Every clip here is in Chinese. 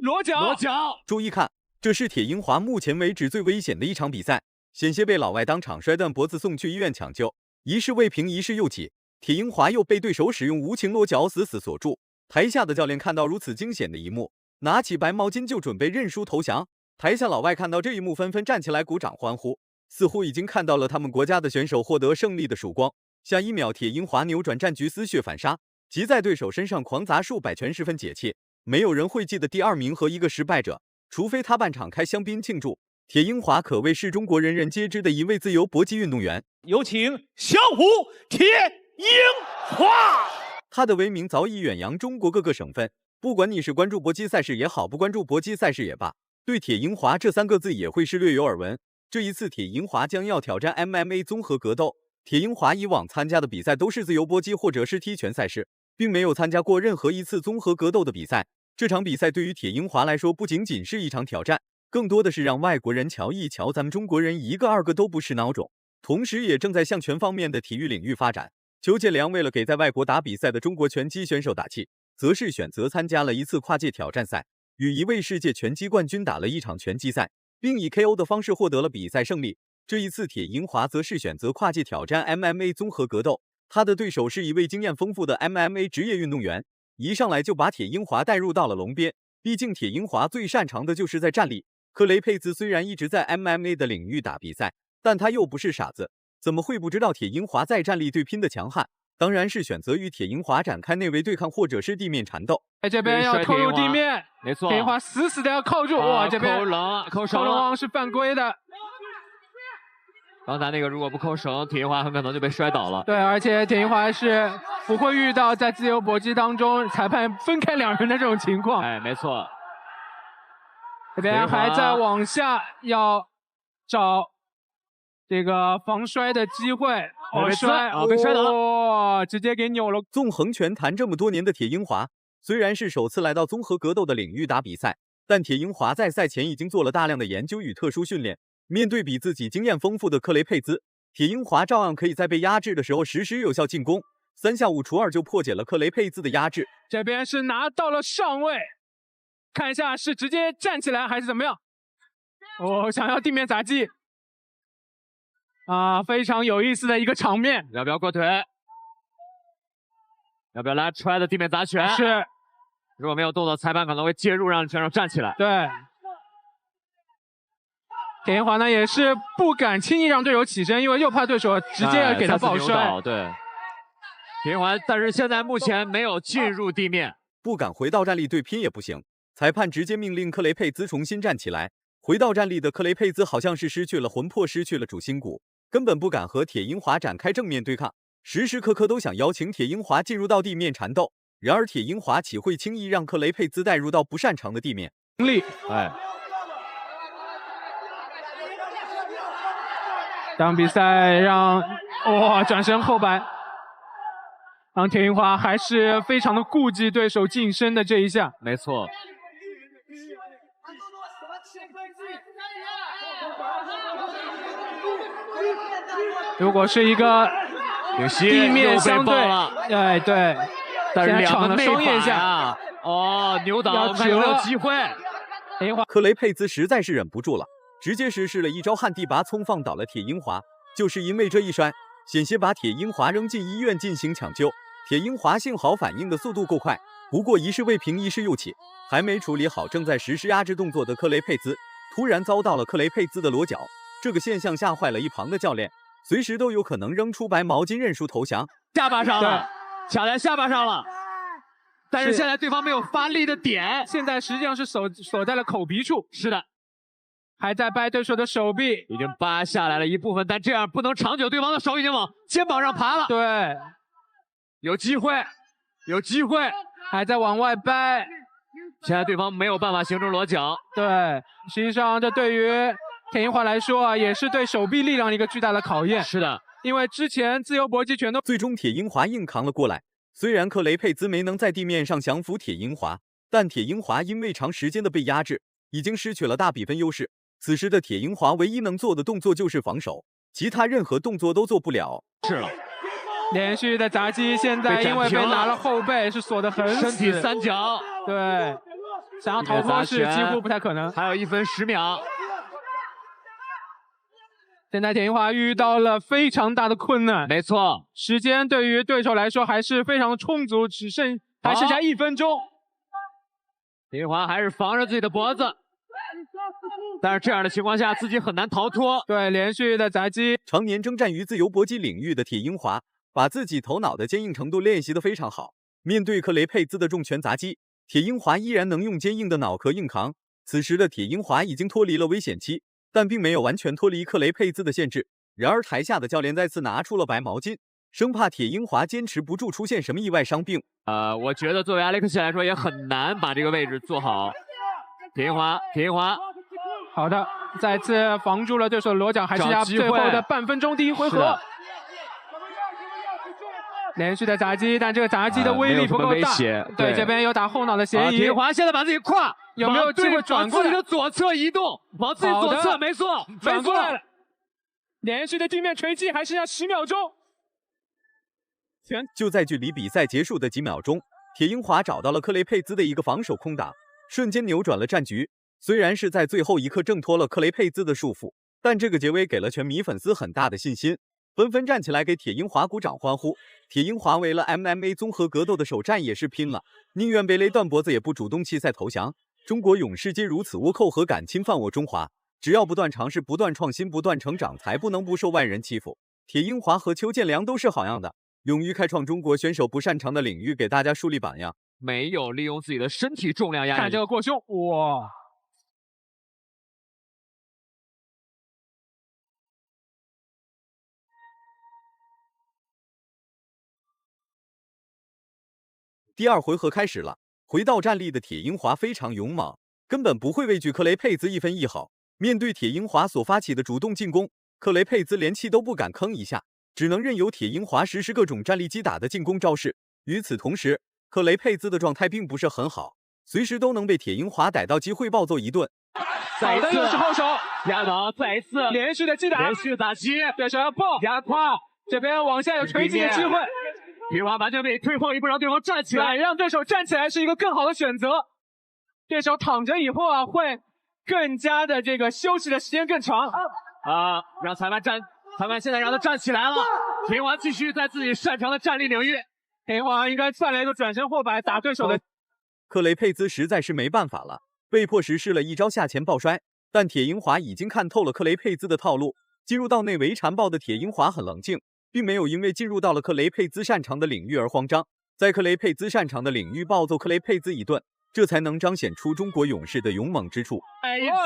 裸脚。注意看，这是铁英华目前为止最危险的一场比赛，险些被老外当场摔断脖子送去医院抢救，一事未平一事又起，铁英华又被对手使用无情裸脚死死锁住。台下的教练看到如此惊险的一幕，拿起白毛巾就准备认输投降。台下老外看到这一幕，纷纷站起来鼓掌欢呼，似乎已经看到了他们国家的选手获得胜利的曙光。下一秒，铁英华扭转战局，撕血反杀，即在对手身上狂砸数百拳，十分解气。没有人会记得第2名和一个失败者，除非他半场开香槟庆祝。铁英华可谓是中国人人皆知的一位自由搏击运动员。有请小虎铁英华。他的威名早已远扬中国各个省份，不管你是关注搏击赛事也好，不关注搏击赛事也罢，对铁英华这3个字也会是略有耳闻。这一次铁英华将要挑战 MMA 综合格斗。铁英华以往参加的比赛都是自由搏击或者是踢拳赛事，并没有参加过任何一次综合格斗的比赛。这场比赛对于铁英华来说不仅仅是一场挑战，更多的是让外国人瞧一瞧咱们中国人一个二个都不是孬种，同时也正在向全方面的体育领域发展。邱建良为了给在外国打比赛的中国拳击选手打气，则是选择参加了一次跨界挑战赛，与一位世界拳击冠军打了一场拳击赛，并以 KO 的方式获得了比赛胜利。这一次铁英华则是选择跨界挑战 MMA 综合格斗，他的对手是一位经验丰富的 MMA 职业运动员，一上来就把铁英华带入到了笼边。毕竟铁英华最擅长的就是在站立。克雷佩兹虽然一直在 MMA 的领域打比赛，但他又不是傻子，怎么会不知道铁英华在站立对拼的强悍？当然是选择与铁英华展开内围对抗或者是地面缠斗。这边要扣入地面，没错，铁英华死死的要扣住。哇，这边扣冷，扣手王是犯规的。刚才那个如果不扣绳，铁英华很可能就被摔倒了。对，而且铁英华是不会遇到在自由搏击当中裁判分开2人的这种情况。哎，没错。这边还在往下要找这个防摔的机会。被摔倒了，哇，直接给扭了。纵横拳坛这么多年的铁英华，虽然是首次来到综合格斗的领域打比赛，但铁英华在赛前已经做了大量的研究与特殊训练。面对比自己经验丰富的克雷佩兹，铁英华照样可以在被压制的时候实施有效进攻，3下5除2就破解了克雷佩兹的压制。这边是拿到了上位，看一下是直接站起来还是怎么样。想要地面砸击啊，非常有意思的一个场面。要不要过腿？要不要来出来的地面砸拳？是，如果没有动作，裁判可能会介入，让选手站起来。对。铁英华呢也是不敢轻易让队友起身，因为又怕对手直接给他抱摔。对，铁英华，但是现在目前没有进入地面，不敢回到站立对拼也不行。裁判直接命令克雷佩兹重新站起来。回到站立的克雷佩兹好像是失去了魂魄，失去了主心骨，根本不敢和铁英华展开正面对抗，时时刻刻都想邀请铁英华进入到地面缠斗。然而铁英华岂会轻易让克雷佩兹带入到不擅长的地面？当比赛让转身后摆，让铁英华还是非常的顾忌对手近身的这一下。没错。如果是一个地面相对，对，但是2个双腋下，扭倒，看有没有机会。克雷佩兹实在是忍不住了，直接实施了一招旱地拔葱，放倒了铁英华。就是因为这一摔，险些把铁英华扔进医院进行抢救。铁英华幸好反应的速度够快，不过一事未平一事又起，还没处理好正在实施压制动作的克雷佩兹，突然遭到了克雷佩兹的裸脚。这个现象吓坏了一旁的教练，随时都有可能扔出白毛巾认输投降。下巴上了，卡在下巴上了，但是现在对方没有发力的点，现在实际上是锁在了口鼻处。是的。还在掰对手的手臂，已经扒下来了一部分，但这样不能长久，对方的手已经往肩膀上爬了。对，有机会，还在往外掰。现在对方没有办法形成裸脚。对，实际上这对于铁英华来说也是对手臂力量一个巨大的考验。是的，因为之前自由搏击拳都最终铁英华硬扛了过来。虽然克雷佩兹没能在地面上降服铁英华，但铁英华因为长时间的被压制，已经失去了大比分优势。此时的铁英华唯一能做的动作就是防守，其他任何动作都做不了。是了，连续的砸击，现在因为被拿了后背，是锁得很死。身体3角。对，想要逃脱是几乎不太可能。还有1分10秒。现在铁银华遇到了非常大的困难，没错，时间对于对手来说还是非常的充足，还剩下1分钟。铁银华还是防着自己的脖子，但是这样的情况下自己很难逃脱。对，连续的砸击。常年征战于自由搏击领域的铁银华，把自己头脑的坚硬程度练习得非常好。面对克雷佩兹的重拳砸击，铁银华依然能用坚硬的脑壳硬扛。此时的铁银华已经脱离了危险期，但并没有完全脱离克雷佩兹的限制。然而台下的教练再次拿出了白毛巾，生怕铁银华坚持不住出现什么意外伤病。我觉得作为阿历克西来说也很难把这个位置做好。铁银华，好的，再次防住了对手的裸脚，还剩下最后的半分钟，第一回合。连续的砸击，但这个砸击的威力不够大。对，这边有打后脑的嫌疑。铁银华现在把自己胯有没有机会转过来？往自己的左侧移动，往自己左侧，没错，转过来了。连续的地面锤击，还剩下10秒钟。就在距离比赛结束的几秒钟，铁银华找到了克雷佩兹的一个防守空档，瞬间扭转了战局。虽然是在最后一刻挣脱了克雷佩兹的束缚，但这个结尾给了拳迷粉丝很大的信心，纷纷站起来给铁银华鼓掌欢呼。铁银华为了 MMA 综合格斗的首战也是拼了，宁愿被勒断脖子也不主动弃赛投降。中国勇士皆如此，倭寇何敢侵犯我中华？只要不断尝试、不断创新、不断成长，才不能不受外人欺负。铁银华和邱建良都是好样的，勇于开创中国选手不擅长的领域，给大家树立榜样。没有利用自己的身体重量压力。看这个过胸，哇！第二回合开始了，回到站立的铁银华非常勇猛，根本不会畏惧克雷佩兹一分一毫。面对铁银华所发起的主动进攻，克雷佩兹连气都不敢吭一下，只能任由铁银华实施各种站立击打的进攻招式。与此同时，克雷佩兹的状态并不是很好，随时都能被铁银华逮到机会暴揍一顿。好的，又是后手压倒，再一次连续的击打，连续的打击，对手要爆压胯，这边往下有锤击的机会。铁银华完全被退后一步，让对方站起来，让对手站起来是一个更好的选择。对手躺着以后啊，会更加的这个休息的时间更长。让裁判现在让他站起来了。铁银华继续在自己擅长的站立领域。铁银华应该算了一个转身后摆打对手的。克雷佩兹实在是没办法了，被迫实施了一招下前抱摔。但铁银华已经看透了克雷佩兹的套路，进入到内围缠抱的铁银华很冷静。并没有因为进入到了克雷佩兹擅长的领域而慌张，在克雷佩兹擅长的领域暴揍克雷佩兹一顿，这才能彰显出中国勇士的勇猛之处。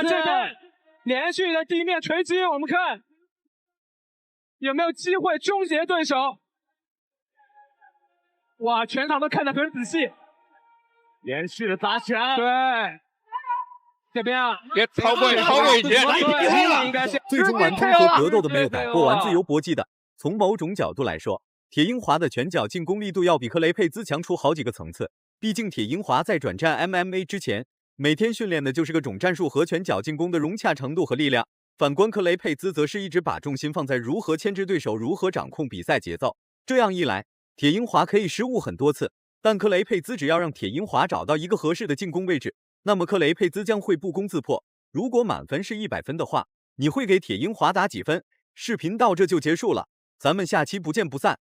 这边连续的地面锤击，我们看有没有机会终结对手。哇，全场都看得很仔细，连续的砸拳。对，这边啊，别超过一节，应该是最终玩综合格斗的没有打过玩自由搏击的。从某种角度来说，铁银华的拳脚进攻力度要比克雷佩兹强出好几个层次。毕竟铁银华在转战 MMA 之前，每天训练的就是各种战术和拳脚进攻的融洽程度和力量。反观克雷佩兹，则是一直把重心放在如何牵制对手，如何掌控比赛节奏。这样一来，铁银华可以失误很多次，但克雷佩兹只要让铁银华找到一个合适的进攻位置，那么克雷佩兹将会不攻自破。如果满分是100分的话，你会给铁银华打几分？视频到这就结束了。咱们下期不见不散。